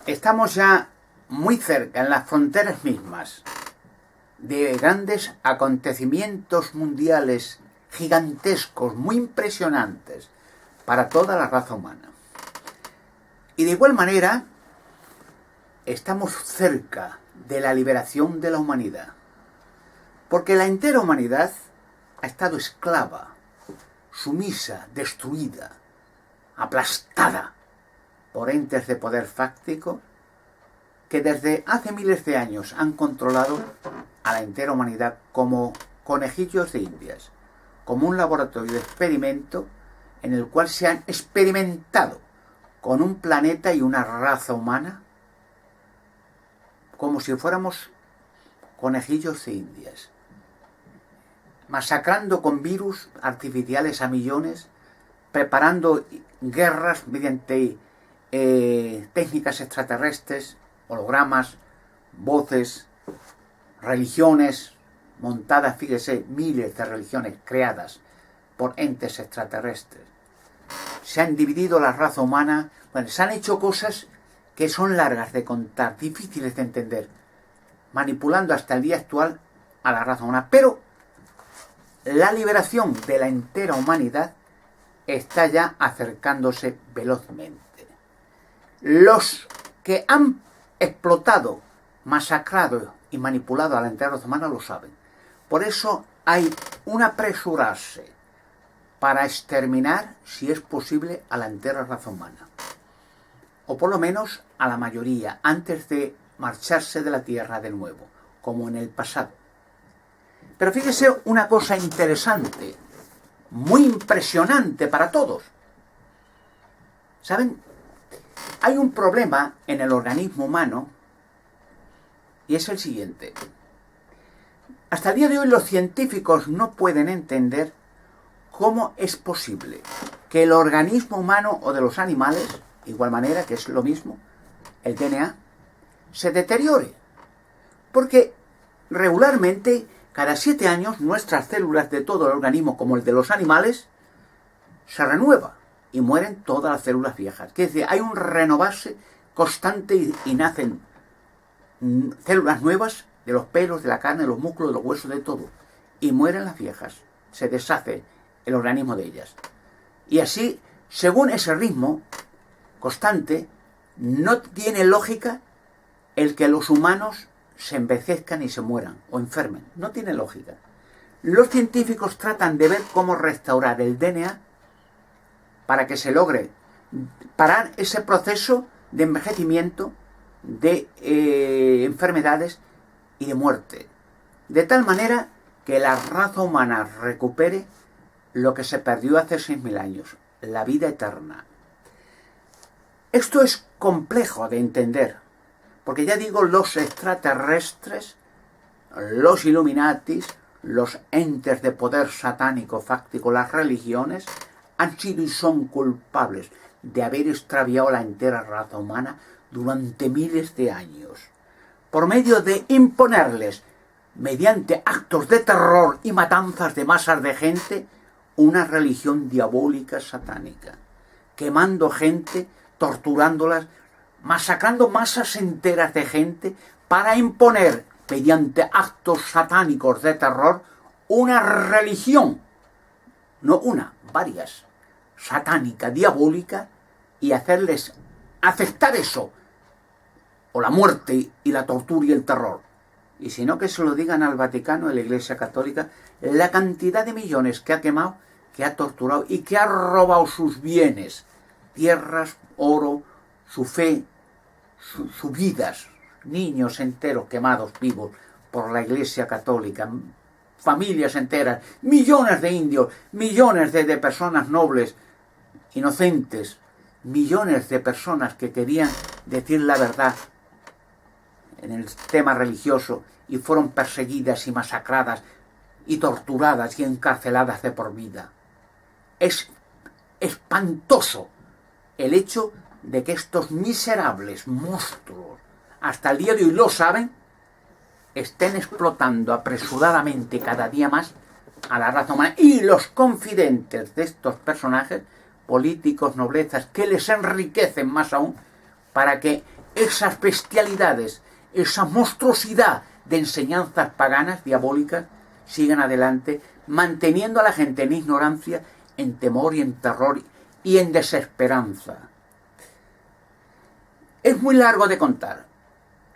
Estamos ya muy cerca, en las fronteras mismas, de grandes acontecimientos mundiales gigantescos, muy impresionantes para toda la raza humana. Y de igual manera, estamos cerca de la liberación de la humanidad, porque la entera humanidad ha estado esclava, sumisa, destruida, aplastada por entes de poder fáctico que desde hace miles de años han controlado a la entera humanidad como conejillos de indias, como un laboratorio de experimento en el cual se han experimentado con un planeta y una raza humana como si fuéramos conejillos de indias, masacrando con virus artificiales a millones, preparando guerras mediante técnicas extraterrestres, hologramas, voces, religiones montadas, fíjese, miles de religiones creadas por entes extraterrestres. Se han dividido la raza humana, bueno, se han hecho cosas que son largas de contar, difíciles de entender, manipulando hasta el día actual a la raza humana. Pero la liberación de la entera humanidad está ya acercándose velozmente. Los que han explotado, masacrado y manipulado a la entera raza humana lo saben. Por eso hay un apresurarse para exterminar, si es posible, a la entera raza humana. O por lo menos a la mayoría, antes de marcharse de la Tierra de nuevo, como en el pasado. Pero fíjese una cosa interesante, muy impresionante para todos. ¿Saben? Hay un problema en el organismo humano y es el siguiente. Hasta el día de hoy los científicos no pueden entender cómo es posible que el organismo humano o de los animales, de igual manera que es lo mismo, el DNA, se deteriore. Porque regularmente, cada 7 años, nuestras células de todo el organismo, como el de los animales, se renueva y mueren todas las células viejas. Quiere decir, hay un renovarse constante y nacen células nuevas de los pelos, de la carne, de los músculos, de los huesos, de todo. Y mueren las viejas. Se deshace el organismo de ellas. Y así, según ese ritmo constante, no tiene lógica el que los humanos se envejezcan y se mueran o enfermen. No tiene lógica. Los científicos tratan de ver cómo restaurar el DNA para que se logre parar ese proceso de envejecimiento, de enfermedades y de muerte. De tal manera que la raza humana recupere lo que se perdió hace 6.000 años, la vida eterna. Esto es complejo de entender, porque ya digo, los extraterrestres, los Illuminatis, los entes de poder satánico, fáctico, las religiones, han sido y son culpables de haber extraviado la entera raza humana durante miles de años, por medio de imponerles, mediante actos de terror y matanzas de masas de gente, una religión diabólica satánica, quemando gente, torturándolas, masacrando masas enteras de gente para imponer, mediante actos satánicos de terror, una religión, no una, varias, satánica, diabólica, y hacerles aceptar eso, o la muerte y la tortura y el terror. Y si no, que se lo digan al Vaticano, a la Iglesia Católica, la cantidad de millones que ha quemado, que ha torturado y que ha robado sus bienes, tierras, oro, su fe, sus vidas, niños enteros quemados vivos por la Iglesia Católica, familias enteras, millones de indios, millones de personas nobles, inocentes, millones de personas que querían decir la verdad en el tema religioso y fueron perseguidas y masacradas y torturadas y encarceladas de por vida. Es espantoso el hecho de que estos miserables monstruos, hasta el día de hoy lo saben, estén explotando apresuradamente cada día más a la raza humana, y los confidentes de estos personajes, políticos, noblezas, que les enriquecen más aún, para que esas bestialidades, esa monstruosidad de enseñanzas paganas, diabólicas, sigan adelante, manteniendo a la gente en ignorancia, en temor y en terror y en desesperanza. Es muy largo de contar,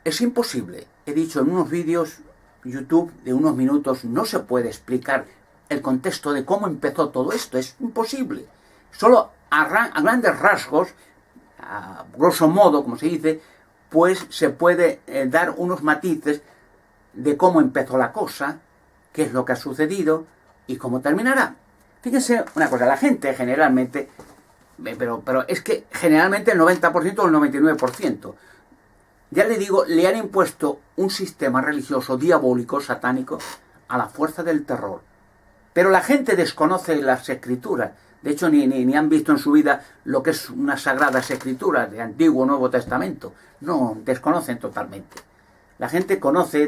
es imposible. He dicho en unos vídeos YouTube de unos minutos, no se puede explicar el contexto de cómo empezó todo esto, es imposible. Solo a grandes rasgos, a grosso modo, como se dice, pues se puede dar unos matices de cómo empezó la cosa, qué es lo que ha sucedido y cómo terminará. Fíjense una cosa, la gente generalmente, pero es que generalmente el 90% o el 99%, ya le digo, le han impuesto un sistema religioso diabólico, satánico, a la fuerza del terror. Pero la gente desconoce las escrituras. De hecho, ni han visto en su vida lo que es unas sagradas escrituras de Antiguo o Nuevo Testamento. No, desconocen totalmente. La gente conoce,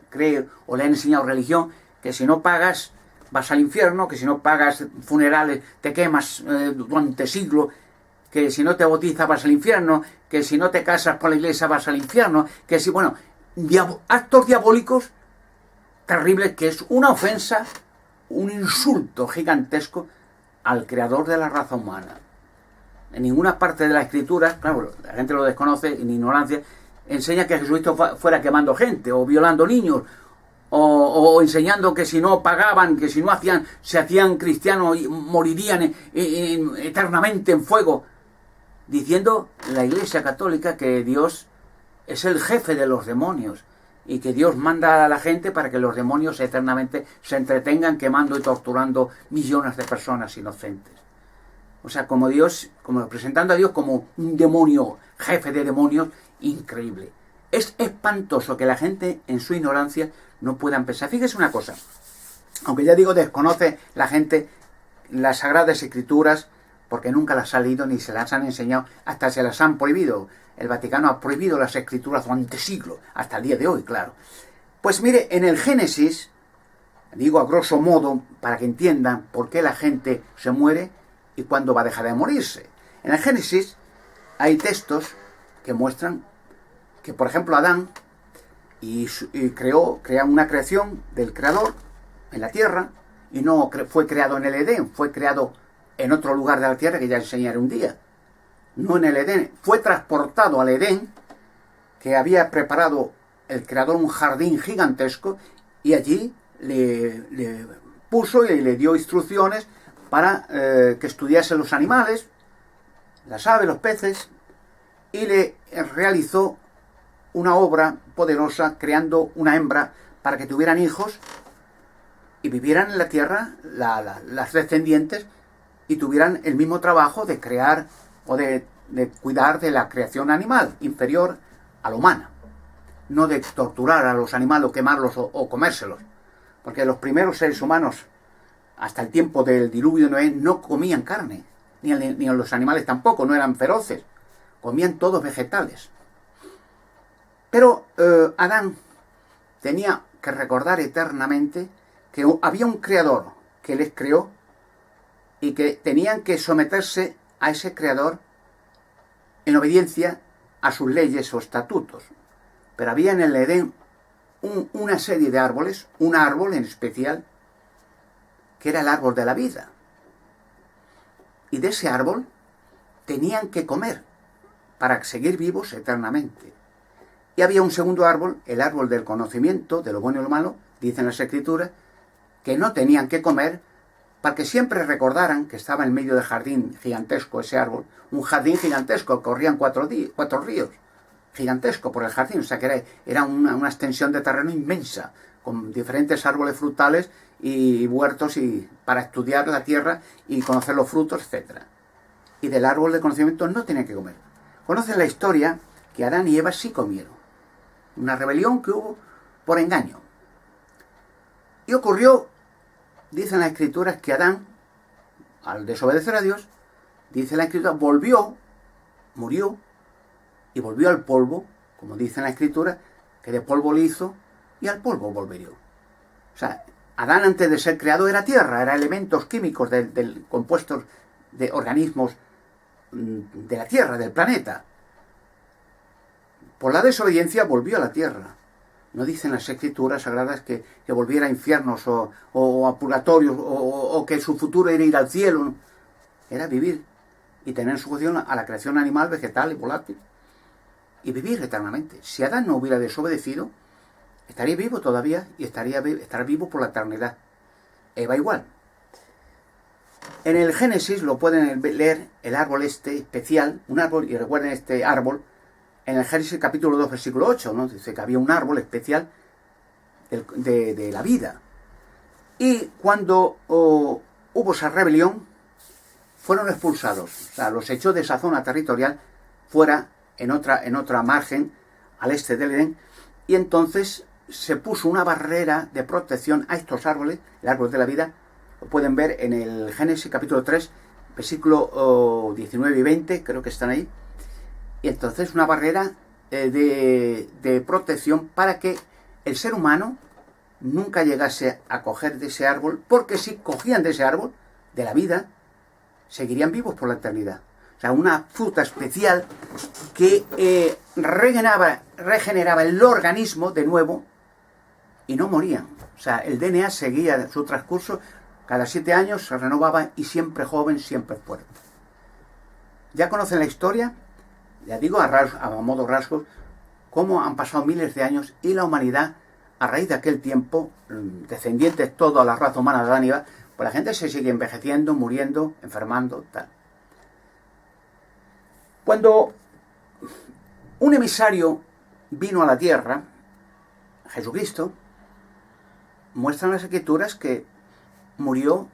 cree o le han enseñado religión, que si no pagas vas al infierno, que si no pagas funerales te quemas durante siglos, que si no te bautizas vas al infierno, que si no te casas por la iglesia vas al infierno, que si, bueno, actos diabólicos terribles, que es una ofensa, un insulto gigantesco al creador de la raza humana. En ninguna parte de la escritura, claro, la gente lo desconoce, en ignorancia, enseña que Jesucristo fuera quemando gente, o violando niños, o enseñando que si no pagaban, que si no se hacían cristianos y morirían eternamente en fuego, diciendo la Iglesia Católica que Dios es el jefe de los demonios y que Dios manda a la gente para que los demonios eternamente se entretengan quemando y torturando millones de personas inocentes. O sea, como presentando a Dios como un demonio, jefe de demonios, increíble. Es espantoso que la gente en su ignorancia no puedan pensar. Fíjese una cosa, aunque ya digo, desconoce la gente las Sagradas Escrituras porque nunca las ha leído ni se las han enseñado, hasta se las han prohibido. El Vaticano ha prohibido las Escrituras durante siglos, hasta el día de hoy, claro. Pues mire, en el Génesis, digo a grosso modo, para que entiendan por qué la gente se muere y cuándo va a dejar de morirse. En el Génesis hay textos que muestran que, por ejemplo, Adán crea una creación del Creador en la tierra, y no fue creado en el Edén, fue creado en otro lugar de la tierra que ya enseñaré un día. No en el Edén, fue transportado al Edén, que había preparado el Creador un jardín gigantesco, y allí le puso y le dio instrucciones para que estudiase los animales, las aves, los peces, y le realizó una obra poderosa creando una hembra para que tuvieran hijos y vivieran en la tierra las descendientes y tuvieran el mismo trabajo de crear o de cuidar de la creación animal inferior a la humana, no de torturar a los animales o quemarlos o comérselos, porque los primeros seres humanos hasta el tiempo del diluvio de Noé no comían carne, ni los animales tampoco, no eran feroces, comían todos vegetales. Pero Adán tenía que recordar eternamente que había un creador que les creó y que tenían que someterse a ese creador en obediencia a sus leyes o estatutos. Pero había en el Edén una serie de árboles, un árbol en especial, que era el árbol de la vida. Y de ese árbol tenían que comer para seguir vivos eternamente. Y había un segundo árbol, el árbol del conocimiento de lo bueno y lo malo, dicen las Escrituras, que no tenían que comer para que siempre recordaran que estaba en medio del jardín gigantesco ese árbol, un jardín gigantesco, corrían cuatro ríos, gigantesco por el jardín, o sea que era una extensión de terreno inmensa, con diferentes árboles frutales y huertos para estudiar la tierra y conocer los frutos, etc. Y del árbol del conocimiento no tenían que comer. Conocen la historia que Adán y Eva sí comieron. Una rebelión que hubo por engaño. Y ocurrió, dicen las Escrituras, que Adán, al desobedecer a Dios, dice la Escritura, murió y volvió al polvo, como dice la Escritura, que de polvo le hizo y al polvo volvería. O sea, Adán antes de ser creado era tierra, era elementos químicos compuestos de organismos de la tierra, del planeta. por la desobediencia volvió a la tierra. No dicen las escrituras sagradas que volviera a infiernos o a purgatorios o que su futuro era ir al cielo. Era vivir y tener sujeción a la creación animal, vegetal y volátil. Y vivir eternamente. Si Adán no hubiera desobedecido, estaría vivo todavía y estará vivo por la eternidad. Eva igual. En el Génesis lo pueden leer, el árbol este especial, un árbol, y recuerden este árbol, en el Génesis capítulo 2, versículo 8, ¿no? Dice que había un árbol especial de la vida. Y cuando hubo esa rebelión, fueron expulsados. O sea, los echó de esa zona territorial fuera, en otra margen, al este del Edén, y entonces se puso una barrera de protección a estos árboles, el árbol de la vida. Lo pueden ver en el Génesis capítulo 3, versículo 19 y 20, creo que están ahí. Y entonces una barrera de protección para que el ser humano nunca llegase a coger de ese árbol, porque si cogían de ese árbol, de la vida, seguirían vivos por la eternidad. O sea, una fruta especial que regeneraba el organismo de nuevo y no morían. O sea, el DNA seguía su transcurso, cada 7 años se renovaba y siempre joven, siempre fuerte. Ya conocen la historia, ya digo a modo rasgos, cómo han pasado miles de años y la humanidad, a raíz de aquel tiempo, descendientes toda la raza humana de Adán y Eva, pues la gente se sigue envejeciendo, muriendo, enfermando, tal. Cuando un emisario vino a la tierra, Jesucristo, muestran las escrituras que murió,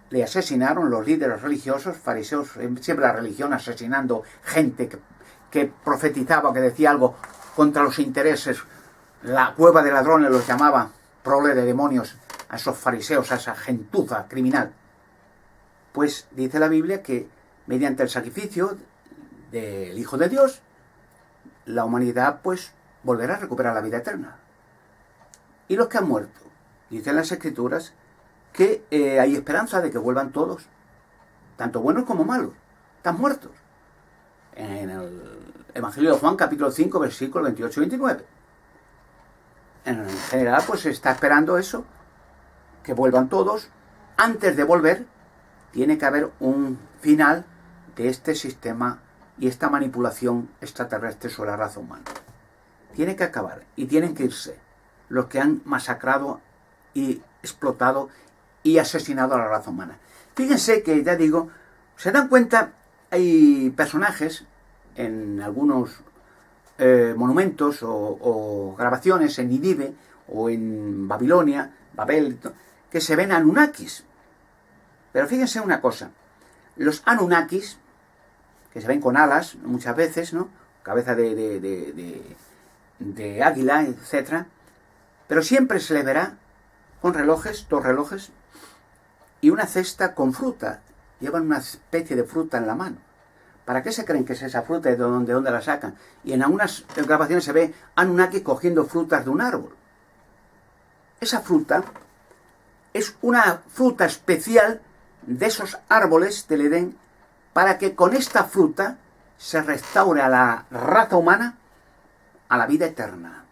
le asesinaron los líderes religiosos, fariseos, siempre la religión asesinando gente que profetizaba, que decía algo contra los intereses. La cueva de ladrones los llamaba, prole de demonios, a esos fariseos, a esa gentuza criminal. Pues dice la Biblia que mediante el sacrificio del Hijo de Dios, la humanidad pues volverá a recuperar la vida eterna. Y los que han muerto, dicen las escrituras que hay esperanza de que vuelvan todos, tanto buenos como malos, están muertos. En el Evangelio de Juan, capítulo 5, versículos 28 y 29. En general, pues se está esperando eso, que vuelvan todos. Antes de volver, tiene que haber un final de este sistema y esta manipulación extraterrestre sobre la raza humana. Tiene que acabar y tienen que irse los que han masacrado y explotado y asesinado a la raza humana. Fíjense que, ya digo, se dan cuenta, hay personajes en algunos monumentos o grabaciones en Nínive o en Babilonia, Babel, que se ven Anunnakis. Pero fíjense una cosa, los Anunnakis, que se ven con alas muchas veces, ¿no? Cabeza de águila, etc. Pero siempre se le verá con relojes, 2 relojes, y una cesta con fruta. Llevan una especie de fruta en la mano. ¿Para qué se creen que es esa fruta y de dónde la sacan? Y en algunas grabaciones se ve Anunnaki cogiendo frutas de un árbol. Esa fruta es una fruta especial de esos árboles del Edén, para que con esta fruta se restaure a la raza humana a la vida eterna.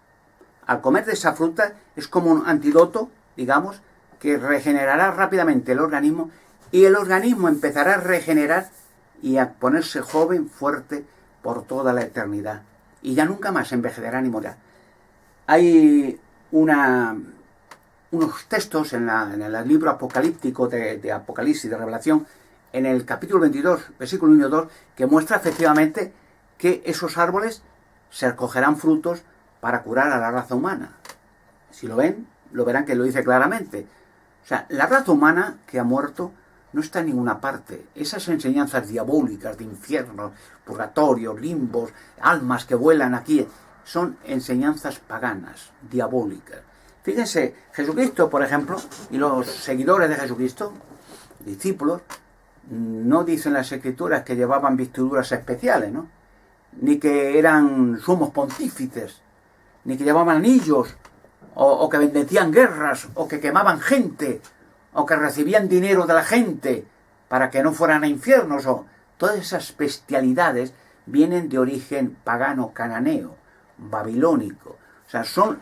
Al comer de esa fruta es como un antídoto, digamos, que regenerará rápidamente el organismo, y el organismo empezará a regenerar y a ponerse joven, fuerte, por toda la eternidad. Y ya nunca más envejecerá ni morirá. Hay unos textos en el libro apocalíptico de Apocalipsis, de Revelación, en el capítulo 22, versículo 1 y 2, que muestra efectivamente que esos árboles se recogerán frutos para curar a la raza humana. Si lo ven, lo verán que lo dice claramente. O sea, la raza humana que ha muerto no está en ninguna parte. Esas enseñanzas diabólicas de infiernos, purgatorios, limbos, almas que vuelan aquí, son enseñanzas paganas, diabólicas. Fíjense, Jesucristo, por ejemplo, y los seguidores de Jesucristo, discípulos, no dicen las escrituras que llevaban vestiduras especiales, ¿no? Ni que eran sumos pontífices, ni que llevaban anillos, o que bendecían guerras, o que quemaban gente, o que recibían dinero de la gente para que no fueran a infiernos, o todas esas bestialidades vienen de origen pagano, cananeo, babilónico. O sea, son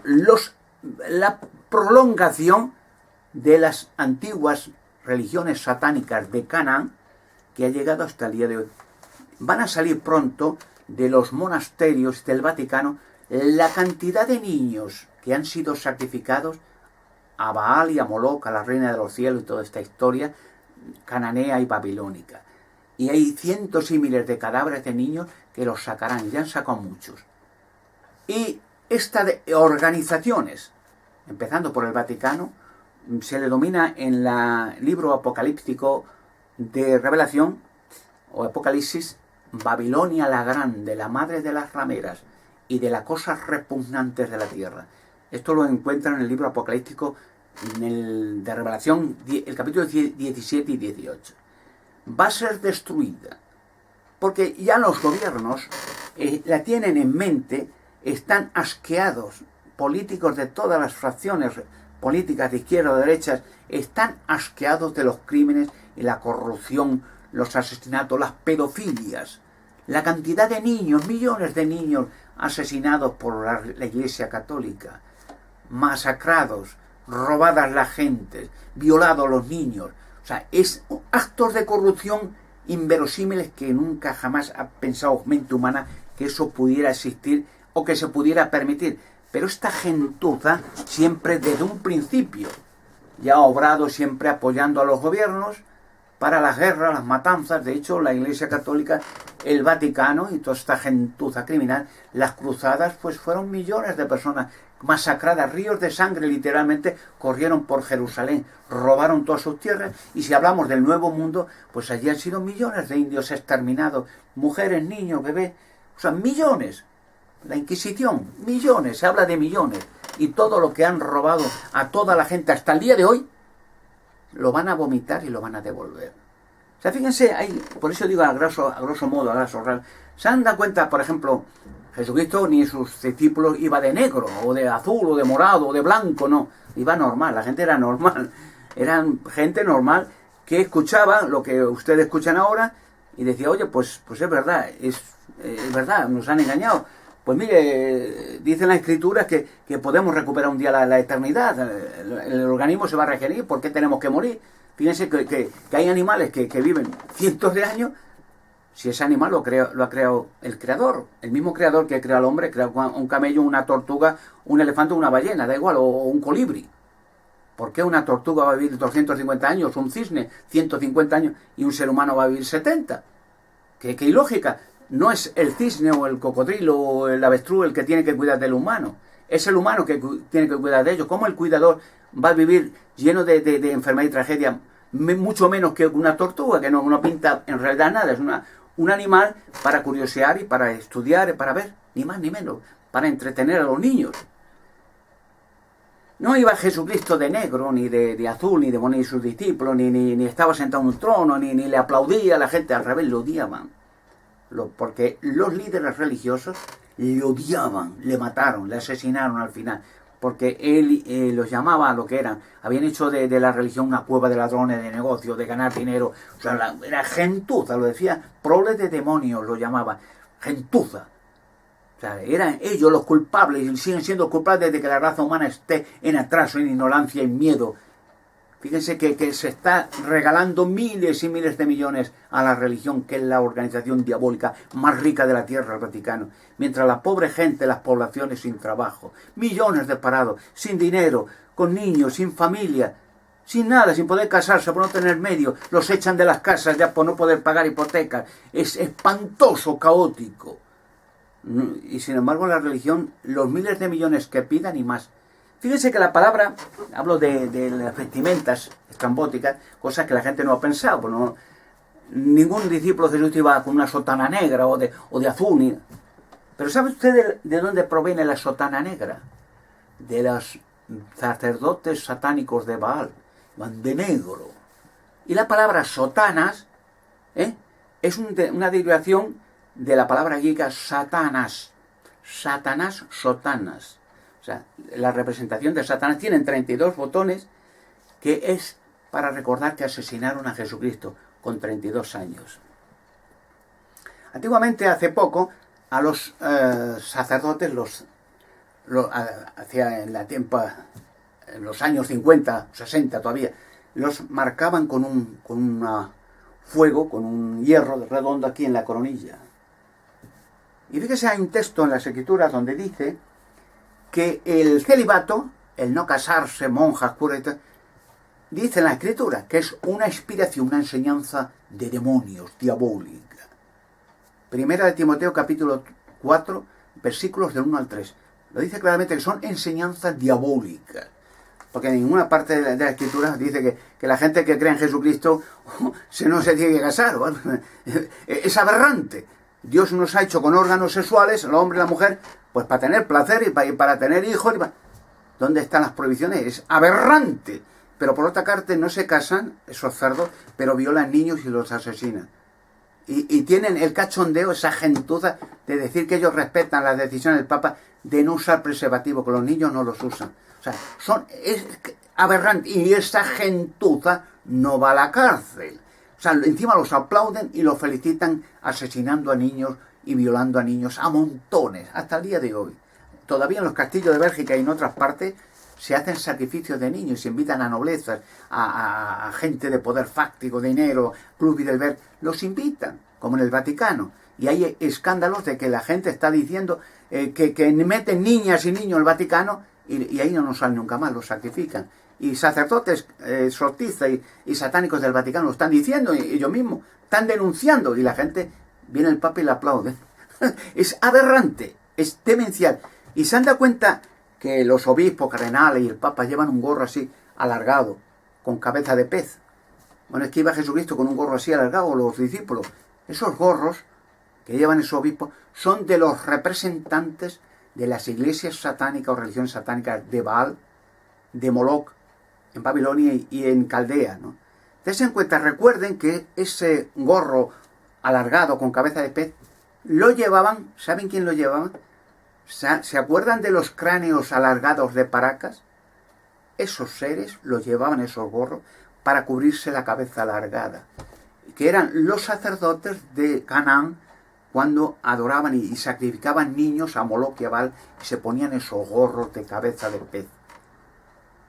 la prolongación de las antiguas religiones satánicas de Canaán que ha llegado hasta el día de hoy. Van a salir pronto de los monasterios del Vaticano la cantidad de niños que han sido sacrificados a Baal y a Moloch, a la reina de los cielos y toda esta historia cananea y babilónica. Y hay cientos y miles de cadáveres de niños que los sacarán, ya han sacado muchos. Y estas organizaciones, empezando por el Vaticano, se le domina en el libro apocalíptico de Revelación o Apocalipsis, Babilonia la Grande, la madre de las rameras y de las cosas repugnantes de la tierra. Esto lo encuentran en el libro apocalíptico de Revelación, el capítulo 17 y 18. Va a ser destruida, porque ya los gobiernos la tienen en mente, están asqueados, políticos de todas las fracciones políticas de izquierda o de derechas, están asqueados de los crímenes y la corrupción, los asesinatos, las pedofilias, la cantidad de niños, millones de niños asesinados por la Iglesia Católica, masacrados, robadas las gentes, violados los niños. O sea, es actos de corrupción inverosímiles que nunca jamás ha pensado mente humana que eso pudiera existir o que se pudiera permitir. Pero esta gentuza siempre desde un principio ya ha obrado siempre apoyando a los gobiernos para las guerras, las matanzas. De hecho, la Iglesia Católica, el Vaticano y toda esta gentuza criminal, las cruzadas, pues fueron millones de personas masacradas, ríos de sangre literalmente corrieron por Jerusalén, robaron todas sus tierras. Y si hablamos del Nuevo Mundo, pues allí han sido millones de indios exterminados, mujeres, niños, bebés, o sea, millones. La Inquisición, millones, se habla de millones. Y todo lo que han robado a toda la gente hasta el día de hoy, lo van a vomitar y lo van a devolver. O sea, fíjense, por eso digo a grosso modo, a grosso ras, ¿se han dado cuenta, por ejemplo, Jesucristo ni sus discípulos iba de negro, o de azul, o de morado, o de blanco? No, iba normal, la gente era normal. Eran gente normal que escuchaba lo que ustedes escuchan ahora y decía, oye, pues es verdad, es verdad, nos han engañado. Pues mire, dicen las escrituras que podemos recuperar un día la eternidad, el organismo se va a regenerar, ¿por qué tenemos que morir? Fíjense que hay animales que viven cientos de años. Si ese animal lo ha creado el creador, el mismo creador que crea al hombre, crea un camello, una tortuga, un elefante, una ballena, da igual, o un colibrí. ¿Por qué una tortuga va a vivir 250 años, un cisne 150 años y un ser humano va a vivir 70? ¿Qué ilógica? No es el cisne o el cocodrilo o el avestruz el que tiene que cuidar del humano. Es el humano que tiene que cuidar de ellos. ¿Cómo el cuidador va a vivir lleno de enfermedad y tragedia? Mucho menos que una tortuga, que no pinta en realidad nada. Es un animal para curiosear y para estudiar y para ver. Ni más ni menos. Para entretener a los niños. No iba Jesucristo de negro, ni de azul, ni de mono, ni sus discípulos, ni estaba sentado en un trono, ni le aplaudía a la gente. Al revés, lo odiaban. Porque los líderes religiosos le odiaban, le mataron, le asesinaron al final, porque él los llamaba a lo que eran. Habían hecho de la religión una cueva de ladrones, de negocios, de ganar dinero. O sea, era gentuza, lo decía, prole de demonios lo llamaba, gentuza. O sea, eran ellos los culpables y siguen siendo culpables desde que la raza humana esté en atraso, en ignorancia, en miedo. Fíjense que se está regalando miles y miles de millones a la religión, que es la organización diabólica más rica de la tierra, el Vaticano. Mientras la pobre gente, las poblaciones sin trabajo, millones de parados, sin dinero, con niños, sin familia, sin nada, sin poder casarse, por no tener medios, los echan de las casas ya por no poder pagar hipotecas. Es espantoso, caótico. Y sin embargo la religión, los miles de millones que pidan y más. Fíjense que la palabra, hablo de las vestimentas estrambóticas, cosas que la gente no ha pensado. Pues no, ningún discípulo de Jesús iba con una sotana negra o de azul. Pero ¿sabe usted de dónde proviene la sotana negra? De los sacerdotes satánicos de Baal. Van de negro. Y la palabra sotanas es una derivación de la palabra griega Satanás. Satanás, sotanas. O sea, la representación de Satanás tienen 32 botones, que es para recordar que asesinaron a Jesucristo con 32 años. Antiguamente, hace poco, a los sacerdotes hacía en la tiempo, en los años 50, 60 todavía, los marcaban con un fuego, con un hierro redondo aquí en la coronilla. Y fíjese, hay un texto en las Escrituras donde dice que el celibato, el no casarse, monjas, curas, dice en la Escritura que es una inspiración, una enseñanza de demonios, diabólica. Primera de Timoteo capítulo 4, versículos del 1 al 3. Lo dice claramente que son enseñanzas diabólicas. Porque en ninguna parte de la Escritura dice que la gente que cree en Jesucristo no se tiene que casar. ¿Vale? Es aberrante. Dios nos ha hecho con órganos sexuales, el hombre y la mujer, pues para tener placer y para tener hijos. ¿Dónde están las prohibiciones? Es aberrante. Pero por otra parte no se casan esos cerdos, pero violan niños y los asesinan. Y tienen el cachondeo, esa gentuza de decir que ellos respetan las decisiones del Papa de no usar preservativo, que los niños no los usan. O sea, es aberrante. Y esa gentuza no va a la cárcel. O sea, encima los aplauden y los felicitan asesinando a niños y violando a niños a montones, hasta el día de hoy. Todavía en los castillos de Bélgica y en otras partes se hacen sacrificios de niños, se invitan a noblezas, a gente de poder fáctico, dinero, Club Bilderberg, los invitan, como en el Vaticano. Y hay escándalos de que la gente está diciendo que meten niñas y niños en el Vaticano y ahí no salen nunca más, los sacrifican. Y sacerdotes exorcistas y satánicos del Vaticano lo están diciendo, y ellos mismos están denunciando, y la gente, viene el Papa y le aplaude. Es aberrante, es demencial. Y se han dado cuenta que los obispos, cardenales y el Papa llevan un gorro así alargado, con cabeza de pez. Bueno, es que iba Jesucristo con un gorro así alargado, los discípulos. Esos gorros que llevan esos obispos son de los representantes de las iglesias satánicas o religiones satánicas de Baal, de Moloch, en Babilonia y en Caldea, ¿no? Tengan en cuenta, recuerden que ese gorro alargado con cabeza de pez lo llevaban, ¿saben quién lo llevaba? ¿Se acuerdan de los cráneos alargados de Paracas? Esos seres los llevaban esos gorros para cubrirse la cabeza alargada, que eran los sacerdotes de Canaán cuando adoraban y sacrificaban niños a Moloch y a Baal, y se ponían esos gorros de cabeza de pez.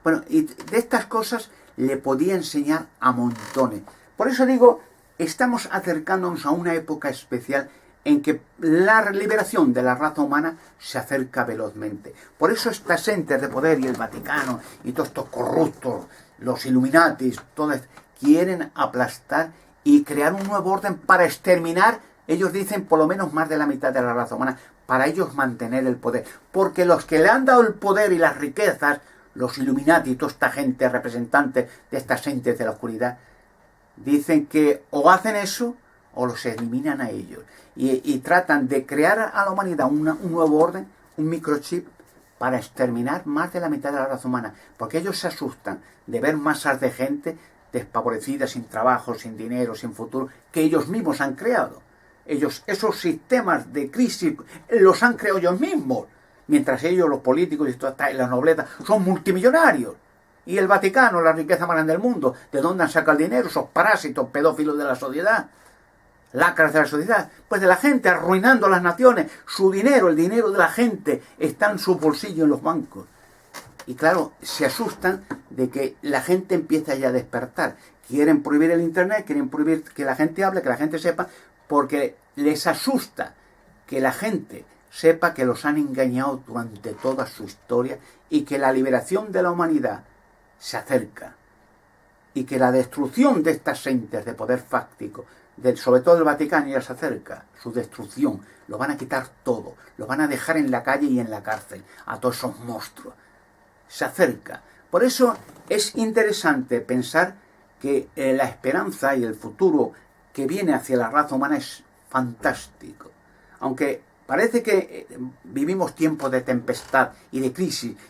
Bueno, y de estas cosas le podía enseñar a montones. Por eso digo, estamos acercándonos a una época especial en que la liberación de la raza humana se acerca velozmente. Por eso estas entes de poder y el Vaticano y todos estos corruptos, los Illuminatis, todos quieren aplastar y crear un nuevo orden para exterminar, ellos dicen, por lo menos más de la mitad de la raza humana, para ellos mantener el poder. Porque los que le han dado el poder y las riquezas, los Illuminati, toda esta gente representante de estas entes de la oscuridad, dicen que o hacen eso o los eliminan a ellos. Y tratan de crear a la humanidad un nuevo orden, un microchip, para exterminar más de la mitad de la raza humana. Porque ellos se asustan de ver masas de gente despavorecida, sin trabajo, sin dinero, sin futuro, que ellos mismos han creado. Ellos, esos sistemas de crisis, los han creado ellos mismos. Mientras ellos, los políticos y la nobleza, son multimillonarios. Y el Vaticano, la riqueza más grande del mundo, ¿de dónde han sacado el dinero? Esos parásitos pedófilos de la sociedad, lacras de la sociedad, pues de la gente, arruinando a las naciones. Su dinero, el dinero de la gente, está en su bolsillo, en los bancos. Y claro, se asustan de que la gente empiece ya a despertar. Quieren prohibir el internet, quieren prohibir que la gente hable, que la gente sepa, porque les asusta que la gente sepa que los han engañado durante toda su historia y que la liberación de la humanidad se acerca. Y que la destrucción de estas entes de poder fáctico, sobre todo el Vaticano, ya se acerca. Su destrucción, lo van a quitar todo, lo van a dejar en la calle y en la cárcel, a todos esos monstruos. Se acerca. Por eso es interesante pensar que la esperanza y el futuro que viene hacia la raza humana es fantástico. Aunque parece que vivimos tiempos de tempestad y de crisis